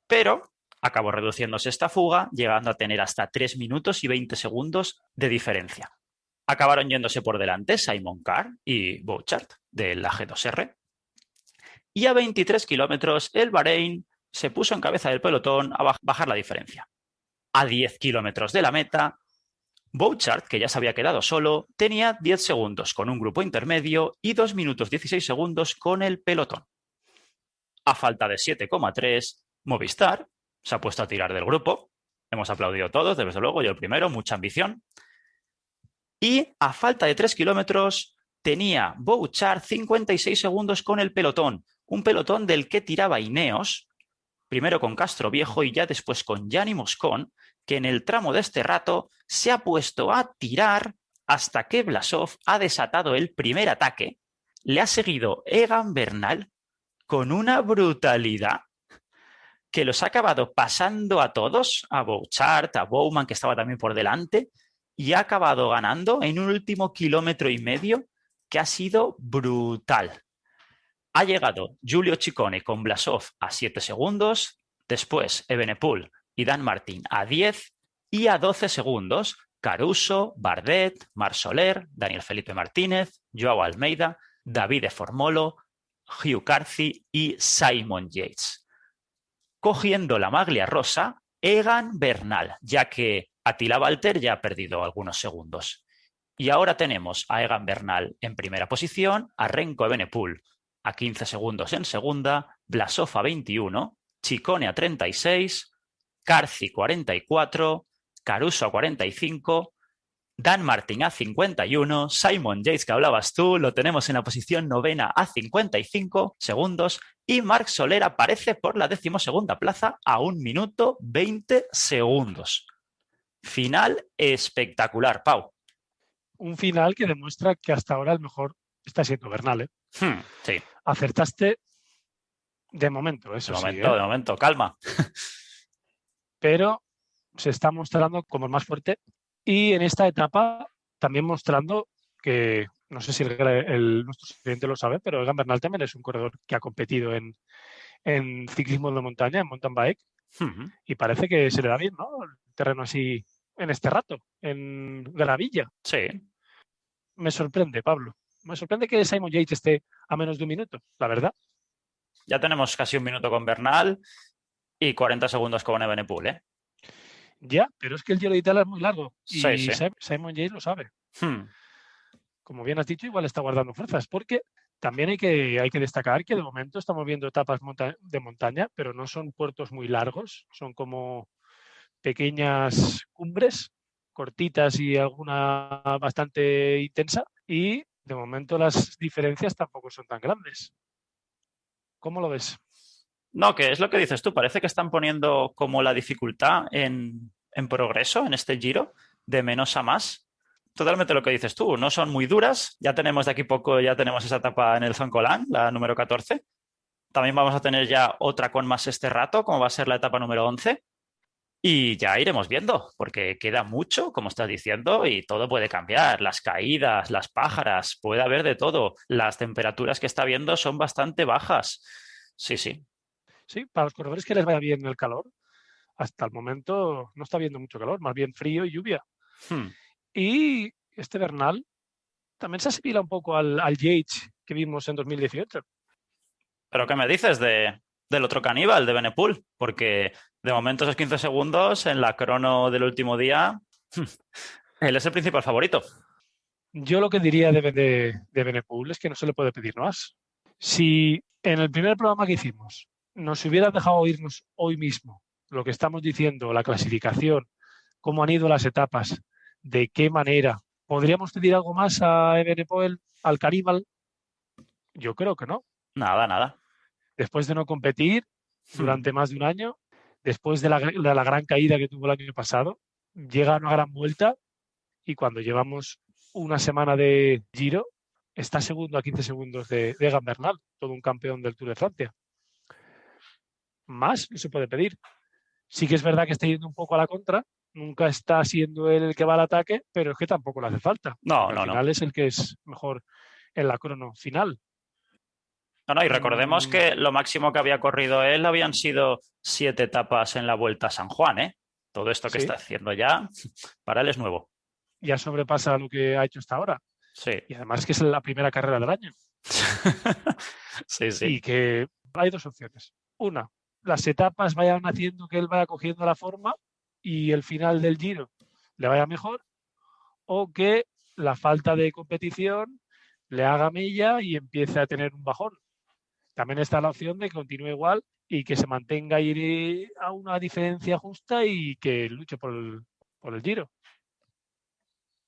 Pero acabó reduciéndose esta fuga, llegando a tener hasta 3 minutos y 20 segundos de diferencia. Acabaron yéndose por delante Simon Carr y Bouchard de la G2R. Y a 23 kilómetros el Bahrein se puso en cabeza del pelotón a bajar la diferencia. A 10 kilómetros de la meta, Bouchard, que ya se había quedado solo, tenía 10 segundos con un grupo intermedio y 2 minutos 16 segundos con el pelotón. A falta de 7,3, Movistar se ha puesto a tirar del grupo. Hemos aplaudido todos, desde luego, yo el primero, mucha ambición. Y a falta de 3 kilómetros tenía Bouchard 56 segundos con el pelotón. Un pelotón del que tiraba Ineos, primero con Castro Viejo y ya después con Gianni Moscon, que en el tramo de este rato se ha puesto a tirar hasta que Blasov ha desatado el primer ataque. Le ha seguido Egan Bernal con una brutalidad que los ha acabado pasando a todos, a Bouchard, a Bowman, que estaba también por delante, y ha acabado ganando en un último 1,5 km que ha sido brutal. Ha llegado Giulio Ciccone con Blasov a 7 segundos, después Evenepoel y Dan Martin a 10 y a 12 segundos Caruso, Bardet, Marc Soler, Daniel Felipe Martínez, Joao Almeida, Davide Formolo, Hugh Carthy y Simon Yates. Cogiendo la maglia rosa, Egan Bernal, ya que Attila Valter ya ha perdido algunos segundos. Y ahora tenemos a Egan Bernal en primera posición, a Remco Evenepoel a 15 segundos en segunda, Blasov a 21, Ciccone a 36, Carthy 44, Caruso a 45, Dan Martin a 51, Simon Yates, que hablabas tú, lo tenemos en la posición novena a 55 segundos y Marc Soler aparece por la 12ª plaza a 1 minuto 20 segundos. Final espectacular, Pau.
Un final que demuestra que hasta ahora el mejor está siendo Bernal, ¿eh?
Sí.
Acertaste de momento, eso sí.
De momento, calma.
Pero se está mostrando como el más fuerte y en esta etapa también mostrando que, no sé si nuestro siguiente lo sabe, pero Egan Bernal también es un corredor que ha competido en ciclismo de montaña, en mountain bike, y parece que se le da bien, ¿no? El terreno así en este rato, en gravilla.
Sí.
Me sorprende, Pablo. Me sorprende que Simon Yates esté a menos de 1 minuto, la verdad.
Ya tenemos casi 1 minuto con Bernal y 40 segundos con Evenepoel, ¿eh?
Ya, pero es que el Giro de Italia es muy largo y
Sí.
Simon Yates lo sabe. Como bien has dicho, igual está guardando fuerzas, porque también hay que destacar que de momento estamos viendo etapas de montaña, pero no son puertos muy largos, son como pequeñas cumbres, cortitas y alguna bastante intensa, y de momento las diferencias tampoco son tan grandes. ¿Cómo lo ves?
No, que es lo que dices tú, parece que están poniendo como la dificultad en progreso en este Giro, de menos a más. Totalmente lo que dices tú, no son muy duras, ya tenemos de aquí poco, ya tenemos esa etapa en el Zoncolan, la número 14. También vamos a tener ya otra con más este rato, como va a ser la etapa número 11. Y ya iremos viendo, porque queda mucho, como estás diciendo, y todo puede cambiar. Las caídas, las pájaras, puede haber de todo. Las temperaturas que está viendo son bastante bajas. Sí.
Sí, para los corredores que les vaya bien el calor, hasta el momento no está habiendo mucho calor, más bien frío y lluvia. Y este Bernal también se asimila un poco al Yates que vimos en 2018.
¿Pero qué me dices del otro caníbal, de Evenepoel? Porque de momento esos 15 segundos en la crono del último día, él es el principal favorito.
Yo lo que diría de Evenepoel es que no se le puede pedir más. Si en el primer programa que hicimos nos hubiera dejado oírnos hoy mismo lo que estamos diciendo, la clasificación, cómo han ido las etapas, de qué manera, ¿podríamos pedir algo más a Evenepoel, al caníbal? Yo creo que no.
Nada.
Después de no competir durante más de un año, después de la gran caída que tuvo el año pasado, llega a una gran vuelta y cuando llevamos una semana de Giro, está segundo a 15 segundos de Egan Bernal, todo un campeón del Tour de Francia. Más no se puede pedir. Sí que es verdad que está yendo un poco a la contra, nunca está siendo él el que va al ataque, pero es que tampoco le hace falta.
No.
Al final es el que es mejor en la crono final.
No, y recordemos que lo máximo que había corrido él habían sido 7 etapas en la Vuelta a San Juan, ¿eh? Todo esto que está haciendo ya, para él es nuevo.
Ya sobrepasa lo que ha hecho hasta ahora.
Sí.
Y además que es la primera carrera del año.
Sí.
Y que hay dos opciones. Una, las etapas vayan haciendo que él vaya cogiendo la forma y el final del Giro le vaya mejor, o que la falta de competición le haga mella y empiece a tener un bajón. También está la opción de que continúe igual y que se mantenga ahí a una diferencia justa y que luche por el Giro.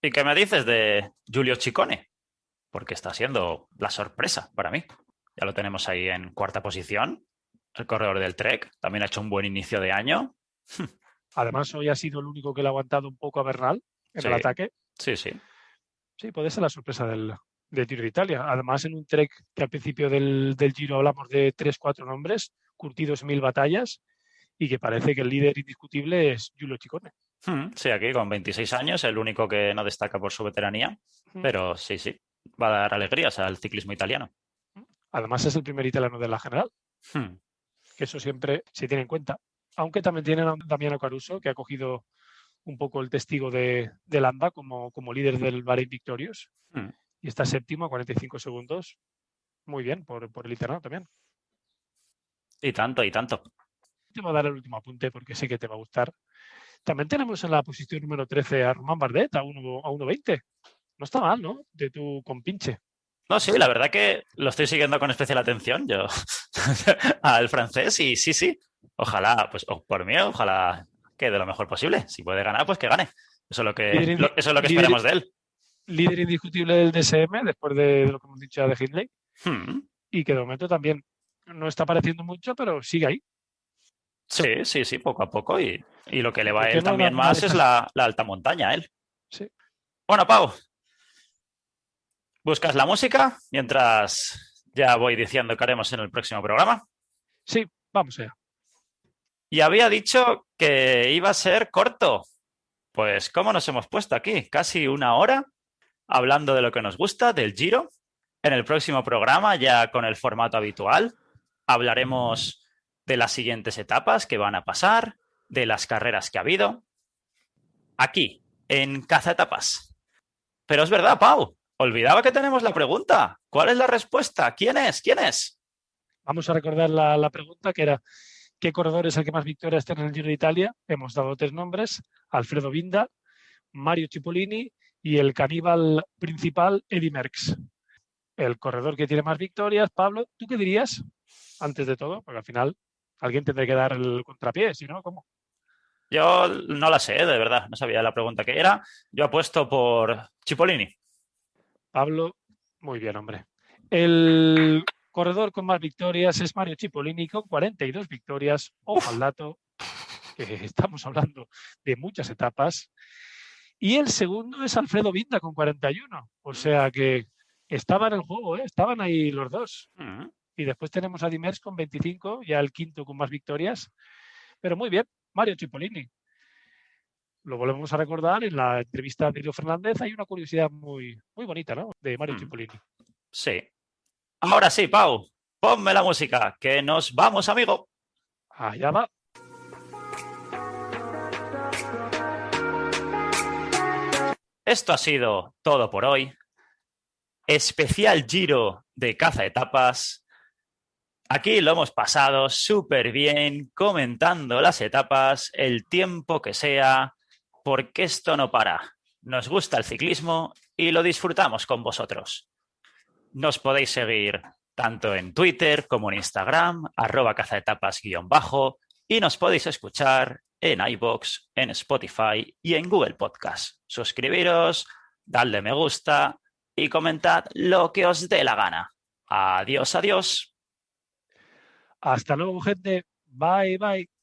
¿Y qué me dices de Giulio Ciccone? Porque está siendo la sorpresa para mí. Ya lo tenemos ahí en cuarta posición. El corredor del Trek también ha hecho un buen inicio de año.
Además, hoy ha sido el único que le ha aguantado un poco a Bernal en el ataque.
Sí.
Sí, puede ser la sorpresa del Giro de Italia. Además, en un Trek que al principio del Giro hablamos de 3, 4 nombres, curtidos en 1000 batallas, y que parece que el líder indiscutible es Giulio Ciccone.
Sí, aquí con 26 años, el único que no destaca por su veteranía, pero sí, va a dar alegrías al ciclismo italiano.
Además, es el primer italiano de la general, que eso siempre se tiene en cuenta. Aunque también tienen a Damiano Caruso, que ha cogido un poco el testigo de Landa como líder del Bahrein Victorious, y está séptimo a 45 segundos. Muy bien por el italiano también.
Y tanto, y tanto.
Te voy a dar el último apunte porque sé que te va a gustar. También tenemos en la posición número 13 a Román Bardet a 1:20. No está mal, ¿no? De tu compinche.
No, sí, la verdad que lo estoy siguiendo con especial atención yo al francés y sí. Ojalá, pues por mí, ojalá que de lo mejor posible. Si puede ganar, pues que gane. Eso es lo que, eso es lo que esperamos de él.
Líder indiscutible del DSM después de lo que hemos dicho de Hindley. Y que de momento también no está apareciendo mucho, pero sigue ahí.
Sí, poco a poco. Y lo que le va a él también más es la alta montaña a él.
Sí.
Bueno, Pau, ¿buscas la música mientras ya voy diciendo que haremos en el próximo programa?
Sí, vamos allá.
Y había dicho que iba a ser corto. Pues, ¿cómo nos hemos puesto aquí? Casi una hora hablando de lo que nos gusta, del Giro. En el próximo programa, ya con el formato habitual, hablaremos de las siguientes etapas que van a pasar, de las carreras que ha habido. Aquí, en Caza Etapas. Pero es verdad, Pau, olvidaba que tenemos la pregunta. ¿Cuál es la respuesta? ¿Quién es? ¿Quién es?
Vamos a recordar la pregunta que era ¿qué corredor es el que más victorias tiene en el Giro de Italia? Hemos dado 3 nombres, Alfredo Binda, Mario Cipollini y el caníbal principal, Eddy Merckx. El corredor que tiene más victorias, Pablo, ¿tú qué dirías? Antes de todo, porque al final alguien tendrá que dar el contrapié, si no, ¿cómo?
Yo no la sé, de verdad, no sabía la pregunta que era. Yo apuesto por Cipollini.
Pablo, muy bien, hombre. El corredor con más victorias es Mario Cipollini con 42 victorias. Ojo al dato, que estamos hablando de muchas etapas. Y el segundo es Alfredo Binda con 41. O sea que estaban en el juego, ¿eh? Estaban ahí los dos. Y después tenemos a Dimers con 25, ya el quinto con más victorias. Pero muy bien, Mario Cipollini. Lo volvemos a recordar en la entrevista de Río Fernández. Hay una curiosidad muy, muy bonita, ¿no? De Mario Cipollini.
Sí. Ahora sí, Pau, ponme la música, que nos vamos, amigo.
Allá va.
Esto ha sido todo por hoy. Especial Giro de Caza Etapas. Aquí lo hemos pasado súper bien, comentando las etapas, el tiempo que sea, porque esto no para. Nos gusta el ciclismo y lo disfrutamos con vosotros. Nos podéis seguir tanto en Twitter como en Instagram, @cazaetapas_, y nos podéis escuchar en iVoox, en Spotify y en Google Podcast. Suscribiros, dadle me gusta y comentad lo que os dé la gana. Adiós, adiós.
Hasta luego, gente. Bye, bye.